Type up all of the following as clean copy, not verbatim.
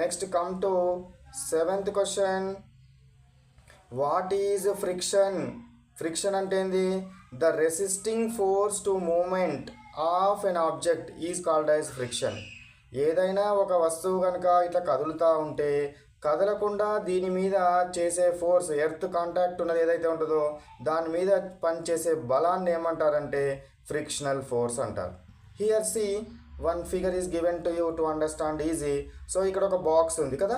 Next come to seventh question. What is friction? Friction అంటే ఏంది? The resisting force to movement of an object is called as friction. ఏదైనా ఒక వస్తువు కనుక ఇట్లా కదులుతూ ఉంటే కదలకుండా దీని మీద చేసే ఫోర్స్, ఎర్త్ కాంటాక్ట్ ఉన్నది ఏదైతే ఉంటుందో దాని మీద పనిచేసే బలాన్ని ఏమంటారంటే ఫ్రిక్షనల్ ఫోర్స్ అంటారు. Here see one figure is given to you to understand easy. So ఇక్కడ ఒక బాక్స్ ఉంది కదా,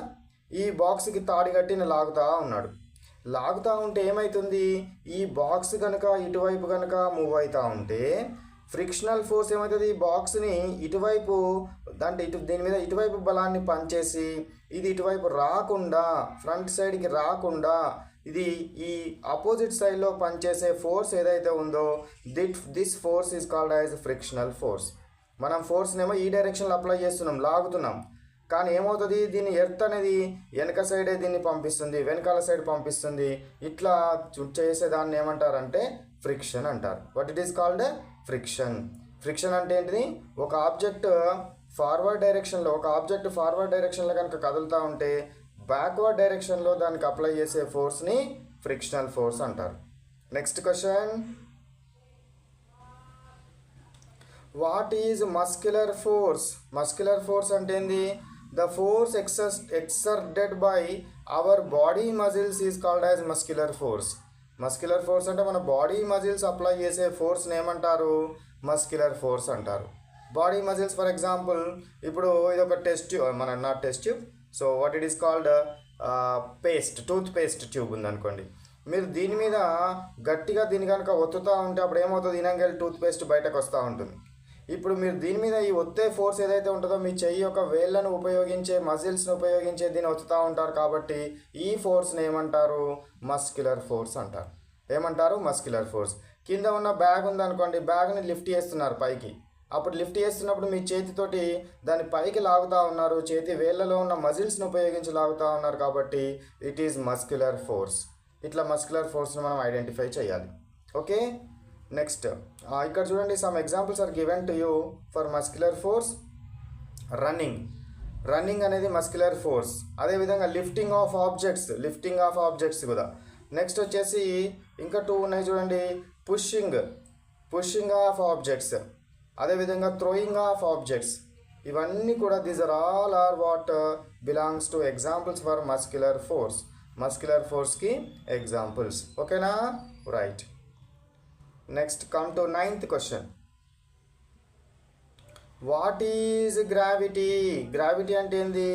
ఈ బాక్స్కి తాడి కట్టి లాగుతూ ఉన్నాడు. లాగుతూ ఉంటే ఏమవుతుంది? ఈ బాక్స్ కనుక ఇటువైపు కనుక మూవ్ అవుతూ ఉంటే ఫ్రిక్షనల్ ఫోర్స్ ఏమవుతుంది? ఈ బాక్స్ని ఇటువైపు దీని మీద ఇటువైపు బలాన్ని పనిచేసి ఇది ఇటువైపు రాకుండా, ఫ్రంట్ సైడ్కి రాకుండా ఇది ఈ ఆపోజిట్ సైడ్లో పనిచేసే ఫోర్స్ ఏదైతే ఉందో this force is called as frictional force. మనం ఫోర్స్నేమో ఈ డైరెక్షన్లో అప్లై చేస్తున్నాం, లాగుతున్నాం. కానీ ఏమవుతుంది? దీన్ని ఎర్త్ అనేది వెనక సైడే దీన్ని పంపిస్తుంది, వెనకాల సైడ్ పంపిస్తుంది. ఇట్లా చేసేదాన్ని ఏమంటారంటే ఫ్రిక్షన్ అంటారు. What it is called friction. Friction అంటే ఏంటిది? ఒక ఆబ్జెక్ట్ ఫార్వర్డ్ డైరెక్షన్లో కనుక కదులుతూ ఉంటే బ్యాక్వర్డ్ డైరెక్షన్లో దానికి అప్లై చేసే ఫోర్స్ని ఫ్రిక్షనల్ ఫోర్స్ అంటారు. Next question. What is muscular force? Muscular force అంటే ఏంది? The force exerted by our body muscles is called as muscular force. Muscular force అంటే మన బాడీ మజిల్స్ అప్లై చేసే ఫోర్స్ని ఏమంటారు? మస్క్యులర్ ఫోర్స్ అంటారు. బాడీ మజిల్స్ ఫర్ ఎగ్జాంపుల్, ఇప్పుడు ఇది ఒక test tube, not test tube, so what it is called toothpaste tube ఉందనుకోండి. మీరు దీని మీద గట్టిగా దీని కనుక ఒత్తుతూ ఉంటే అప్పుడు ఏమవుతుంది? ఇనంగల్ టూత్ పేస్ట్ బయటకు వస్తూ ఉంటుంది. ఇప్పుడు మీరు దీని మీద ఈ ఒత్తే ఫోర్స్ ఏదైతే ఉంటుందో మీ చెయ్యి యొక్క వేళ్ళను ఉపయోగించే, మజిల్స్ని ఉపయోగించే దీన్ని ఒత్తుతూ ఉంటారు. కాబట్టి ఈ ఫోర్స్ని ఏమంటారు? మస్క్యులర్ ఫోర్స్ అంటారు. ఏమంటారు? Muscular force. కింద ఉన్న బ్యాగ్ ఉందనుకోండి, బ్యాగ్ని లిఫ్ట్ చేస్తున్నారు పైకి. అప్పుడు లిఫ్ట్ చేస్తున్నప్పుడు మీ చేతితోటి దాన్ని పైకి లాగుతూ ఉన్నారు, చేతి వేళ్ళలో ఉన్న మజిల్స్ని ఉపయోగించి లాగుతూ ఉన్నారు. కాబట్టి ఇట్ ఈజ్ మస్క్యులర్ ఫోర్స్. ఇట్లా మస్క్యులర్ ఫోర్స్ని మనం ఐడెంటిఫై చేయాలి. ఓకే, నెక్స్ట్ ఇక్కడ చూడండి, some examples are given to you for muscular force. Running అనేది మస్క్యులర్ ఫోర్స్. అదేవిధంగా లిఫ్టింగ్ ఆఫ్ ఆబ్జెక్ట్స్ కూడా. నెక్స్ట్ వచ్చేసి ఇంకా 2 ఉన్నాయి చూడండి. పుషింగ్ ఆఫ్ ఆబ్జెక్ట్స్, అదేవిధంగా థ్రోయింగ్ ఆఫ్ ఆబ్జెక్ట్స్. ఇవన్నీ కూడా these are all are what belongs to examples for muscular force. Muscular ఫోర్స్కి ఎగ్జాంపుల్స్. ఓకేనా? Right. Next come to 9th question. What is gravity? Gravity అంటే ఏంది?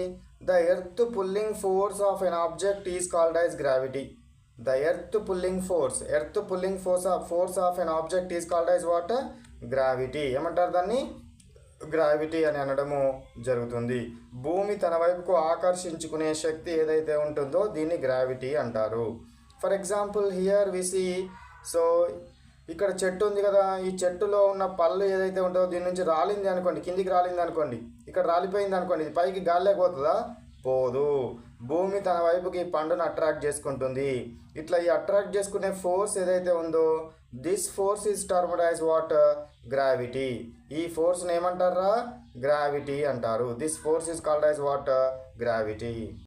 The earth pulling force of an object is called as gravity. The earth pulling force of an object is called as what? Gravity. ఏమంటారు దాన్ని? Gravity అని అనడము జరుగుతుంది. భూమి తన వైపుకు ఆకర్షించుకునే శక్తి ఏదైతే ఉంటుందో దీన్ని గ్రావిటీ అంటారు. For example here we see, so ఇక్కడ చెట్టు ఉంది కదా, ఈ చెట్టులో ఉన్న పళ్ళు ఏదైతే ఉంటుందో దీని నుంచి రాలింది అనుకోండి, కిందికి రాలింది అనుకోండి, ఇక్కడ రాలిపోయింది అనుకోండి, ఇది పైకి గాలిలోకి పోతుందా? పోదు. భూమి తన వైపుకి ఈ పండును అట్రాక్ట్ చేసుకుంటుంది. ఇట్లా ఈ అట్రాక్ట్ చేసుకునే ఫోర్స్ ఏదైతే ఉందో this force is termed as what? Gravity. ఈ ఫోర్స్ని ఏమంటారా? గ్రావిటీ అంటారు. This force is called as what? Gravity.